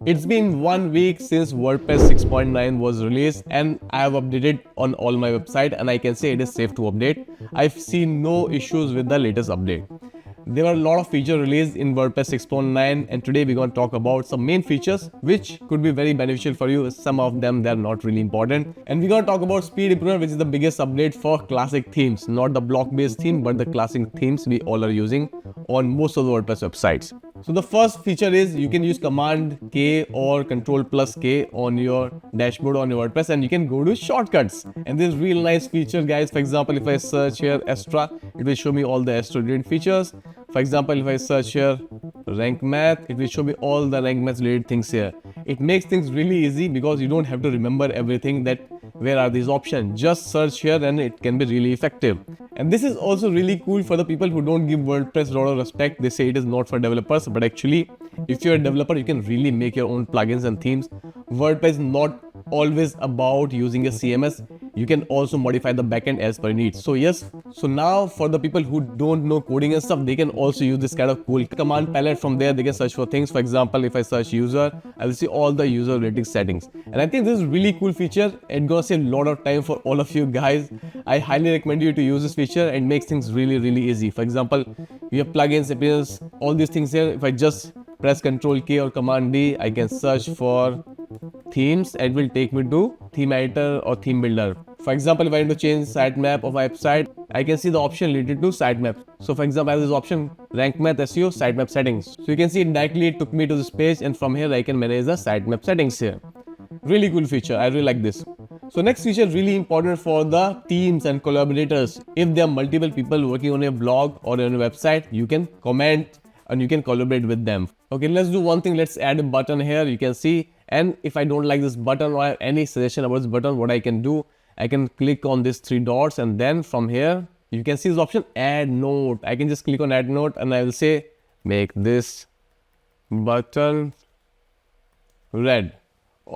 It's been 1 week since WordPress 6.9 was released and I have updated on all my website and I can say it is safe to update. I've seen no issues with the latest update. There were a lot of features released in WordPress 6.9 and today we're going to talk about some main features which could be very beneficial for you. Some of them they're not really important. And we're going to talk about speed improvement, which is the biggest update for classic themes. Not the block based theme but the classic themes we all are using on most of the WordPress websites. So the first feature is you can use Command K or Control plus K on your dashboard on your WordPress and you can go to shortcuts. And this is real nice feature, guys. For example, if I search here Astra, it will show me all the Astra related features. For example, if I search here rank math, it will show me all the rank math related things here. It makes things really easy because you don't have to remember everything that where are these options. Just search here and it can be really effective. And this is also really cool for the people who don't give WordPress a lot of respect. They say it is not for developers, but actually if you're a developer, you can really make your own plugins and themes. WordPress is not always about using a CMS. You can also modify the backend as per needs. So yes, so now for the people who don't know coding and stuff, they can also use this kind of cool command palette. From there they can search for things. For example, if I search user, I will see all the user related settings. And I think this is a really cool feature. It's gonna save a lot of time for all of you guys. I highly recommend you to use this feature and makes things really easy. For example, you have plugins, appearance, all these things here. If I just press Ctrl K or Command D, I can search for themes and it will take me to theme editor or theme builder. For example, if I want to change sitemap of my website, I can see the option related to sitemap. So for example, I have this option rank math SEO sitemap settings. So you can see it directly took me to this page and from here I can manage the sitemap settings here. Really cool feature. I really like this. So next feature is really important for the teams and collaborators. If there are multiple people working on a blog or on a website, you can comment and you can collaborate with them. Okay, let's do one thing. Let's add a button here. You can see, and if I don't like this button or I have any suggestion about this button, what I can do, I can click on these three dots and then from here you can see this option add note. I can just click on add note and I will say make this button red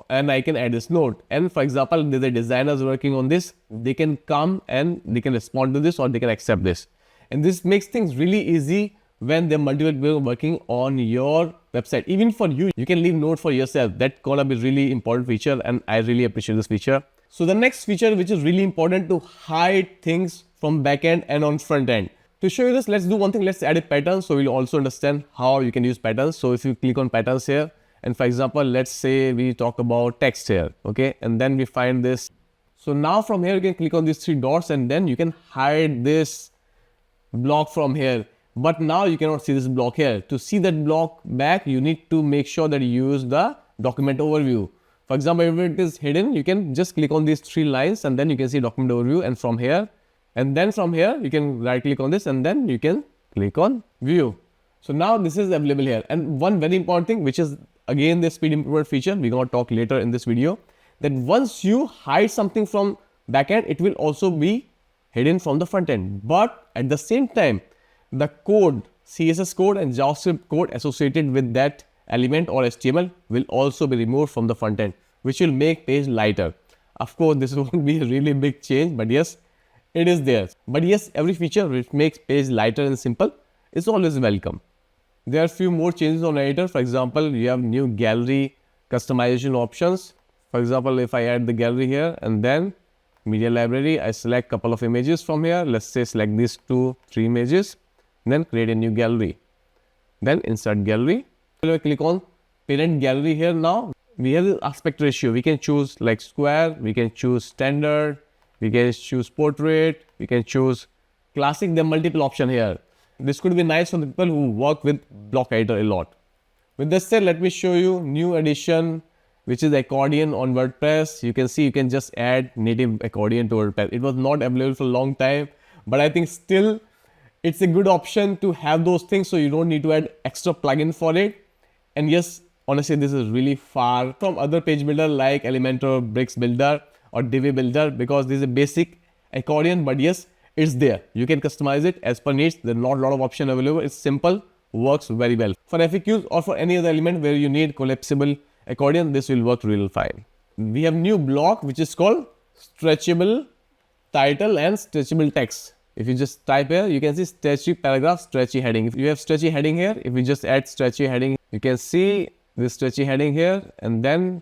and I can add this note. And for example, there's a designers working on this, they can come and they can respond to this or they can accept this. And this makes things really easy when there are multiple people working on your website. Even for you, you can leave note for yourself. That's gonna be really important feature and I really appreciate this feature. So the next feature which is really important to hide things from backend and on front end. To show you this, let's do one thing. Let's add a pattern so we'll also understand how you can use patterns. So if you click on patterns here and for example, let's say we talk about text here, okay, and then we find this. So now from here you can click on these three dots and then you can hide this block from here. But now you cannot see this block here. To see that block back, you need to make sure that you use the document overview. For example, if it is hidden, you can just click on these three lines and then you can see document overview and from here. And then from here, you can right click on this and then you can click on view. So now this is available here. And one very important thing, which is again the speed improvement feature, we're going to talk later in this video, that once you hide something from backend, it will also be hidden from the front end. But at the same time, the code, CSS code and JavaScript code associated with that element or HTML will also be removed from the front end, which will make page lighter. Of course, this won't be a really big change, but yes, it is there. But yes, every feature which makes page lighter and simple is always welcome. There are a few more changes on editor. For example, you have new gallery customization options. For example, if I add the gallery here and then media library, I select a couple of images from here. Let's say select these 2-3 images. Then create a new gallery, then insert gallery. We'll click on parent gallery here. Now we have the aspect ratio. We can choose like square, we can choose standard, we can choose portrait, we can choose classic. There are multiple options here. This could be nice for the people who work with block editor a lot. With this said, let me show you new addition, which is accordion on WordPress. You can see you can just add native accordion to WordPress. It was not available for a long time, but I think still it's a good option to have those things so you don't need to add extra plugin for it. And yes, honestly, this is really far from other page builder like Elementor, Bricks Builder or Divi Builder because this is a basic accordion, but yes, it's there. You can customize it as per needs. There are not a lot of options available. It's simple, works very well. For FAQs or for any other element where you need collapsible accordion, this will work real fine. We have new block which is called stretchable title and stretchable text. If you just type here, you can see stretchy paragraph, stretchy heading. If you have stretchy heading here, if you just add stretchy heading, you can see this stretchy heading here, and then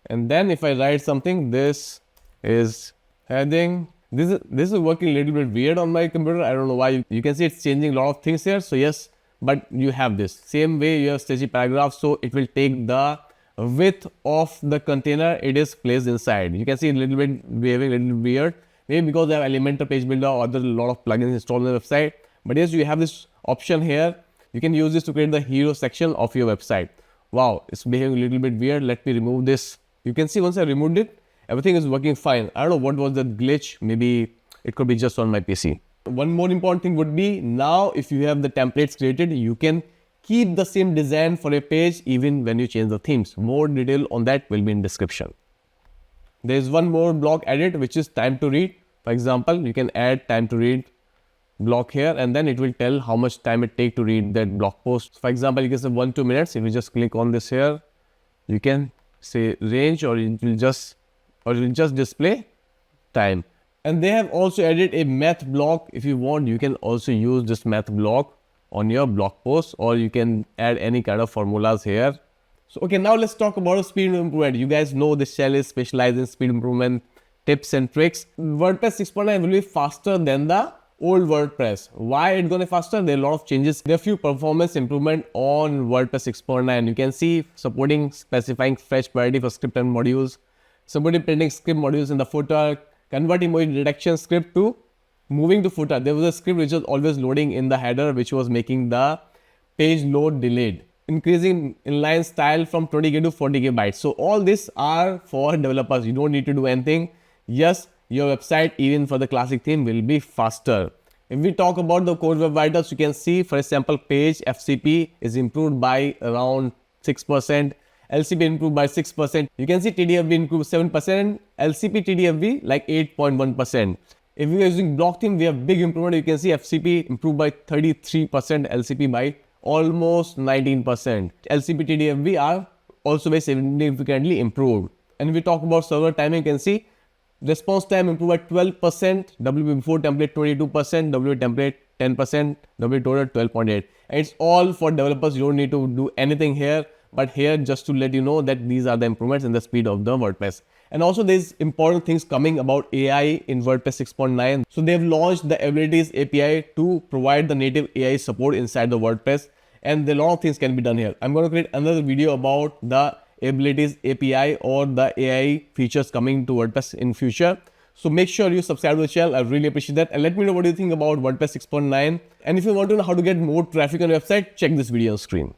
if I write something, this is heading. This is working a little bit weird on my computer. I don't know why. You can see it's changing a lot of things here. So yes, but you have this same way. You have stretchy paragraph, so it will take the width of the container it is placed inside. You can see a little bit behaving a little weird. Maybe because they have Elementor page builder or other lot of plugins installed on the website. But yes, you have this option here. You can use this to create the hero section of your website. Wow, it's behaving a little bit weird. Let me remove this. You can see once I removed it, everything is working fine. I don't know what was the glitch. Maybe it could be just on my PC. One more important thing would be, now if you have the templates created, you can keep the same design for a page even when you change the themes. More detail on that will be in description. There is one more block added, which is time to read. For example, you can add time to read block here, and then it will tell how much time it take to read that blog post. For example, you can say 1-2 minutes. If you just click on this here, you can say range, or it will just display time. And they have also added a math block. If you want, you can also use this math block on your blog post, or you can add any kind of formulas here. So okay, now let's talk about speed improvement. You guys know this channel is specialized in speed improvement tips and tricks. WordPress 6.9 will be faster than the old WordPress. Why it's gonna faster? There are a lot of changes. There are a few performance improvement on WordPress 6.9. You can see supporting specifying fetch priority for script and modules, supporting printing script modules in the footer, converting emoji detection script to moving to footer. There was a script which was always loading in the header, which was making the page load delayed. Increasing inline style from 20 GB to 40 GB. So all these are for developers. You don't need to do anything. Yes, your website, even for the classic theme, will be faster. If we talk about the core web vitals, you can see for a sample page, FCP is improved by around 6%. LCP improved by 6%. You can see TDFV improved 7%. LCP TDFV like 8.1%. If we are using block theme, we have big improvement. You can see FCP improved by 33%, LCP by almost 19%. LCP TDFV are also very significantly improved. And if we talk about server timing, you can see response time improved by 12%, WP before template 22%, WP template 10%, WP total 12.8. And it's all for developers. You don't need to do anything here. But here, just to let you know that these are the improvements in the speed of the WordPress. And also there's important things coming about AI in WordPress 6.9. So they've launched the Abilities API to provide the native AI support inside the WordPress. And a lot of things can be done here. I'm going to create another video about the Abilities API or the AI features coming to WordPress in future. So make sure you subscribe to the channel. I really appreciate that. And let me know what you think about WordPress 6.9. And if you want to know how to get more traffic on your website, check this video on screen.